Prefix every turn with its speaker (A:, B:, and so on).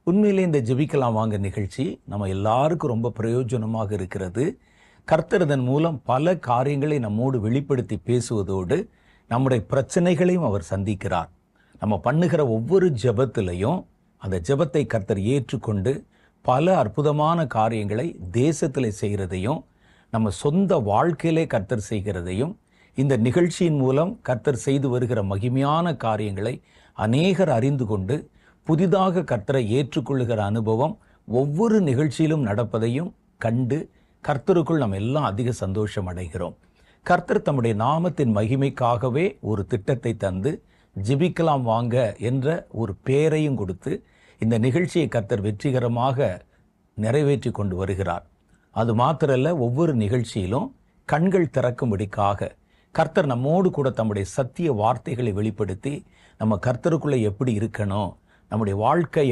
A: உண்மையிலே இந்த ஜெபிக்கலாம் வாங்க நிகழ்ச்சி நம்ம எல்லாருக்கும் ரொம்ப பிரயோஜனமாக இருக்கிறது. கர்த்தர் இதன் மூலம் பல காரியங்களை நம்மோடு வெளிப்படுத்தி பேசுவதோடு நம்முடைய பிரச்சனைகளையும் அவர் சந்திக்கிறார். நம்ம பண்ணுகிற ஒவ்வொரு ஜெபத்திலையும் அந்த ஜெபத்தை கர்த்தர் ஏற்றுக்கொண்டு பல அற்புதமான காரியங்களை தேசத்தில் செய்கிறதையும் நம்ம சொந்த வாழ்க்கையிலே கர்த்தர் செய்கிறதையும் இந்த நிகழ்ச்சியின் மூலம் கர்த்தர் செய்து வருகிற மகிமையான காரியங்களை அநேகர் அறிந்து கொண்டு புதிதாக கர்த்தரை ஏற்றுக்கொள்ளுகிற அனுபவம் ஒவ்வொரு நிகழ்ச்சியிலும் நடப்பதையும் கண்டு கர்த்தருக்குள் நம்ம எல்லாம் அதிக சந்தோஷம் அடைகிறோம். கர்த்தர் தம்முடைய நாமத்தின் மகிமைக்காகவே ஒரு திட்டத்தை தந்து ஜெபிக்கலாம் வாங்க என்ற ஒரு பெயரையும் கொடுத்து இந்த நிகழ்ச்சியை கர்த்தர் வெற்றிகரமாக நிறைவேற்றி கொண்டு வருகிறார். அது மாத்திரல்ல, ஒவ்வொரு நிகழ்ச்சியிலும் கண்கள் திறக்கும்படிக்காக கர்த்தர் நம்மோடு கூட தம்முடைய சத்திய வார்த்தைகளை வெளிப்படுத்தி நம்ம கர்த்தருக்குள்ளே எப்படி இருக்கணும், நம்முடைய வாழ்க்கை